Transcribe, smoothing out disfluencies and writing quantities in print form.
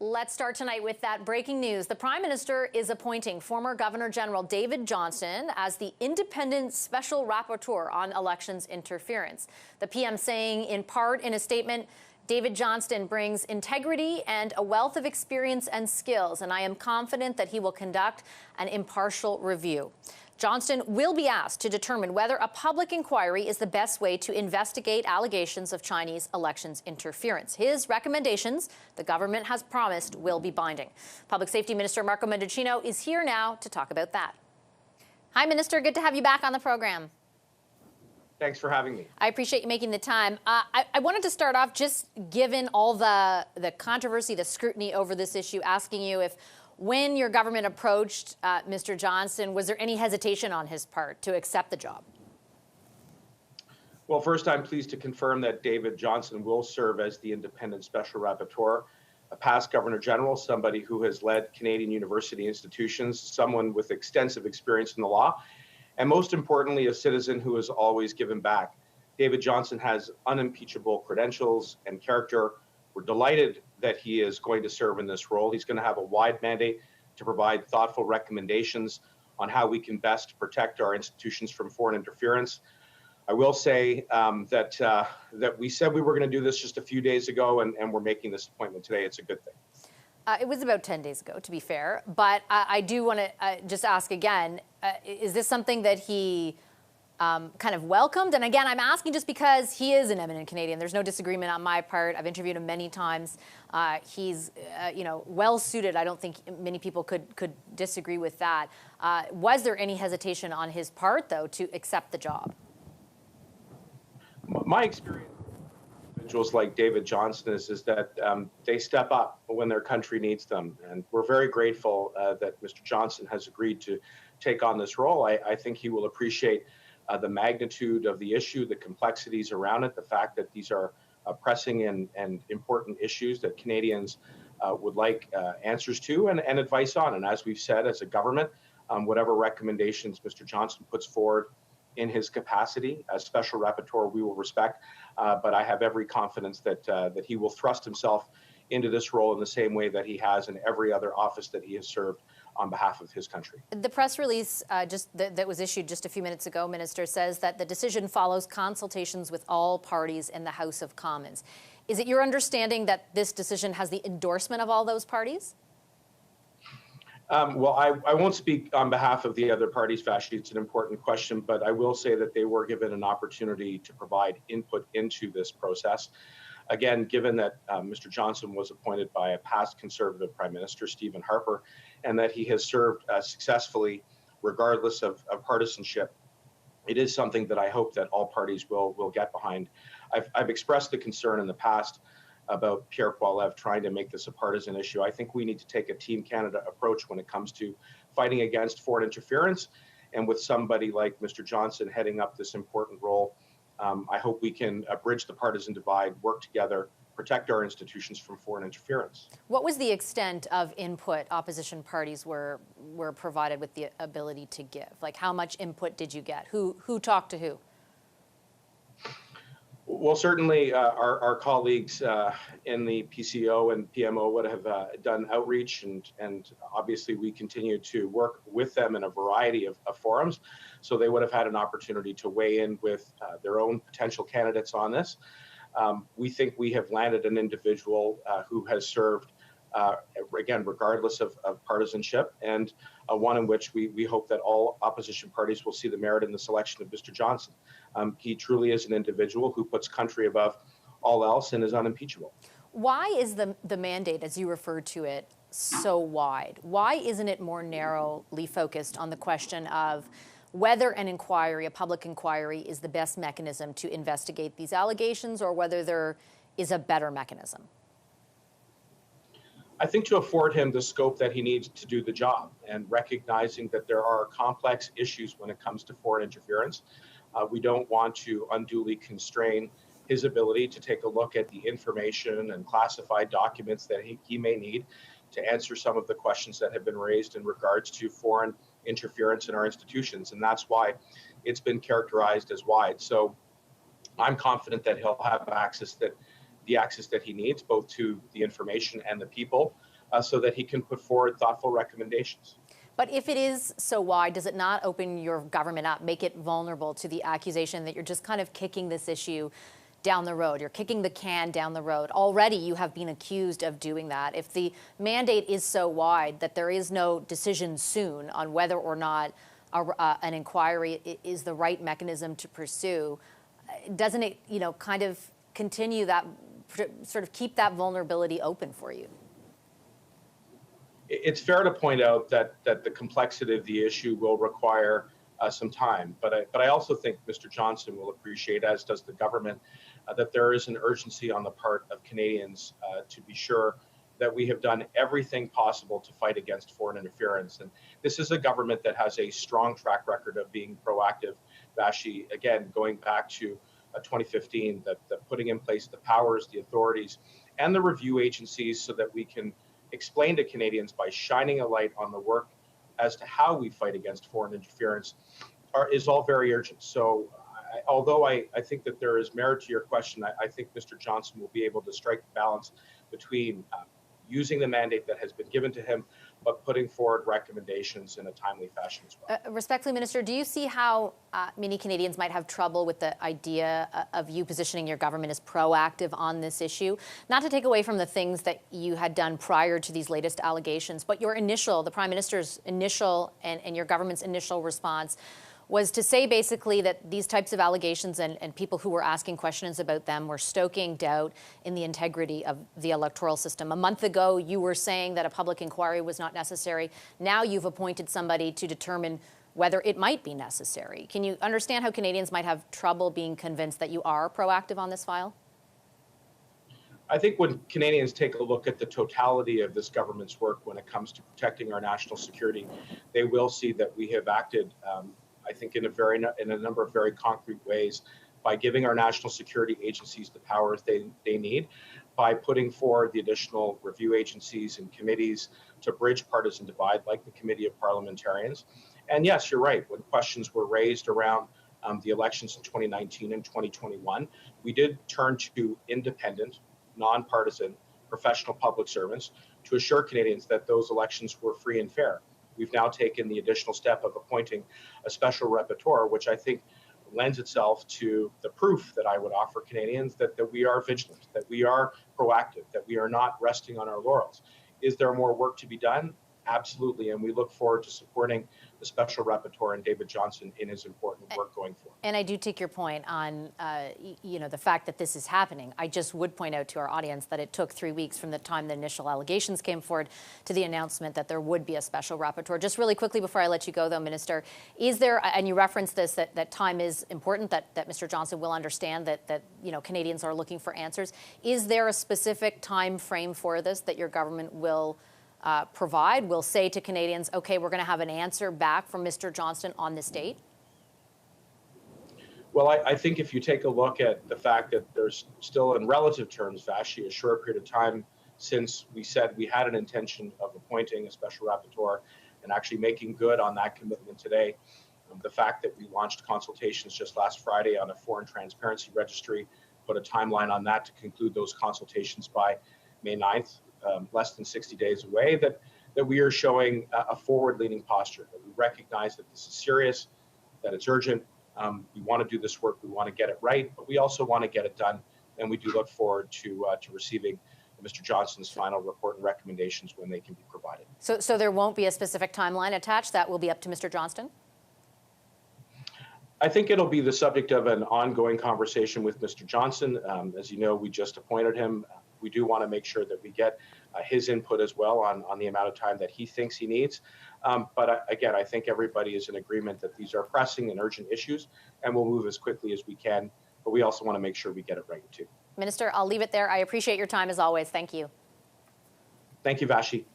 Let's start tonight with that breaking news. The Prime Minister is appointing former Governor General David Johnston as the independent special rapporteur on elections interference. The PM saying, in part in a statement, David Johnston brings integrity and a wealth of experience and skills, and I am confident that he will conduct an impartial review. Johnston will be asked to determine whether a public inquiry is the best way to investigate allegations of Chinese elections interference. His recommendations, the government has promised, will be binding. Public Safety Minister Marco Mendicino is here now to talk about that. Hi, Minister. Good to have you back on the program. Thanks for having me. I appreciate you making the time. I wanted to start off, just given all the controversy, the scrutiny over this issue, asking you if, when your government approached Mr. Johnston, was there any hesitation on his part to accept the job? Well, first, I'm pleased to confirm that David Johnston will serve as the independent special rapporteur, a past Governor General, somebody who has led Canadian university institutions, someone with extensive experience in the law, and most importantly, a citizen who has always given back. David Johnston has unimpeachable credentials and character. We're delighted that he is going to serve in this role. He's going to have a wide mandate to provide thoughtful recommendations on how we can best protect our institutions from foreign interference. I will say that we said we were going to do this just a few days ago, and we're making this appointment today. It's a good thing. It was about 10 days ago, to be fair. But I do want to just ask again, is this something that he kind of welcomed? And again, I'm asking just because he is an eminent Canadian. There's no disagreement on my part. I've interviewed him many times. He's, well suited. I don't think many people could disagree with that. Was there any hesitation on his part, though, to accept the job? My experience with individuals like David Johnston is that they step up when their country needs them. And we're very grateful that Mr. Johnston has agreed to take on this role. I think he will appreciate the magnitude of the issue, the complexities around it, the fact that these are pressing and important issues that Canadians would like answers to and advice on. And as we've said, as a government, whatever recommendations Mr. Johnston puts forward in his capacity as special rapporteur, we will respect. But I have every confidence that he will thrust himself into this role in the same way that he has in every other office that he has served on behalf of his country. The press release that was issued just a few minutes ago, Minister, says that the decision follows consultations with all parties in the House of Commons. Is it your understanding that this decision has the endorsement of all those parties? Well, I won't speak on behalf of the other parties, Vassy. It's an important question, but I will say that they were given an opportunity to provide input into this process. Again, given that Mr. Johnston was appointed by a past Conservative Prime Minister, Stephen Harper, and that he has served successfully regardless of partisanship, it is something that I hope that all parties will get behind. I've expressed the concern in the past about Pierre Poilievre trying to make this a partisan issue. I think we need to take a Team Canada approach when it comes to fighting against foreign interference. And with somebody like Mr. Johnston heading up this important role, I hope we can bridge the partisan divide, work together, protect our institutions from foreign interference. What was the extent of input opposition parties were provided with the ability to give? Like, how much input did you get? Who talked to who? Well, certainly our colleagues in the PCO and PMO would have done outreach, and obviously we continue to work with them in a variety of forums. So they would have had an opportunity to weigh in with their own potential candidates on this. We think we have landed an individual who has served, again, regardless of partisanship, and one in which we hope that all opposition parties will see the merit in the selection of Mr. Johnston. He truly is an individual who puts country above all else and is unimpeachable. Why is the mandate, as you referred to it, so wide? Why isn't it more narrowly focused on the question of whether an inquiry, a public inquiry, is the best mechanism to investigate these allegations, or whether there is a better mechanism? I think to afford him the scope that he needs to do the job, and recognizing that there are complex issues when it comes to foreign interference. We don't want to unduly constrain his ability to take a look at the information and classified documents that he may need to answer some of the questions that have been raised in regards to foreign interference in our institutions. And that's why it's been characterized as wide. So I'm confident that he'll have the access that he needs, both to the information and the people so that he can put forward thoughtful recommendations. But if it is so wide, does it not open your government up, make it vulnerable to the accusation that you're just kind of kicking this issue down the road? You're kicking the can down the road. Already you have been accused of doing that. If the mandate is so wide that there is no decision soon on whether or not an inquiry is the right mechanism to pursue, doesn't it, kind of continue that, sort of keep that vulnerability open for you? It's fair to point out that the complexity of the issue will require some time, but I also think Mr. Johnston will appreciate, as does the government, that there is an urgency on the part of Canadians to be sure that we have done everything possible to fight against foreign interference. And this is a government that has a strong track record of being proactive. Vassy, again, going back to 2015, that putting in place the powers, the authorities, and the review agencies so that we can explain to Canadians by shining a light on the work as to how we fight against foreign interference is all very urgent. So although I think that there is merit to your question, I think Mr. Johnston will be able to strike the balance between using the mandate that has been given to him, but putting forward recommendations in a timely fashion as well. Respectfully, Minister, do you see how many Canadians might have trouble with the idea of you positioning your government as proactive on this issue? Not to take away from the things that you had done prior to these latest allegations, but the Prime Minister's initial and your government's initial response was to say basically that these types of allegations and people who were asking questions about them were stoking doubt in the integrity of the electoral system. A month ago, you were saying that a public inquiry was not necessary. Now you've appointed somebody to determine whether it might be necessary. Can you understand how Canadians might have trouble being convinced that you are proactive on this file? I think when Canadians take a look at the totality of this government's work when it comes to protecting our national security, they will see that we have acted I think in a number of very concrete ways by giving our national security agencies the powers they need, by putting forward the additional review agencies and committees to bridge partisan divide, like the Committee of Parliamentarians. And yes, you're right, when questions were raised around the elections in 2019 and 2021, we did turn to independent, nonpartisan, professional public servants to assure Canadians that those elections were free and fair. We've now taken the additional step of appointing a special rapporteur, which I think lends itself to the proof that I would offer Canadians that we are vigilant, that we are proactive, that we are not resting on our laurels. Is there more work to be done? Absolutely, and we look forward to supporting the Special Rapporteur and David Johnston in his important work going forward. And I do take your point on, the fact that this is happening. I just would point out to our audience that it took 3 weeks from the time the initial allegations came forward to the announcement that there would be a Special Rapporteur. Just really quickly before I let you go, though, Minister, is there, and you referenced this, that time is important, that Mr. Johnston will understand that Canadians are looking for answers. Is there a specific time frame for this that your government will provide, will say to Canadians, okay, we're going to have an answer back from Mr. Johnston on this date? Well, I think if you take a look at the fact that there's still, in relative terms, Vassy, a short period of time since we said we had an intention of appointing a special rapporteur and actually making good on that commitment today, the fact that we launched consultations just last Friday on a foreign transparency registry, put a timeline on that to conclude those consultations by May 9th, less than 60 days away, that we are showing a forward-leaning posture, that we recognize that this is serious, that it's urgent. We want to do this work, we want to get it right, but we also want to get it done, and we do look forward to receiving Mr. Johnston's final report and recommendations when they can be provided. So there won't be a specific timeline attached? That will be up to Mr. Johnston? I think it'll be the subject of an ongoing conversation with Mr. Johnston. As you know, we just appointed him. We do want to make sure that we get his input as well on the amount of time that he thinks he needs. But again, I think everybody is in agreement that these are pressing and urgent issues, and we'll move as quickly as we can. But we also want to make sure we get it right, too. Minister, I'll leave it there. I appreciate your time as always. Thank you. Thank you, Vassy.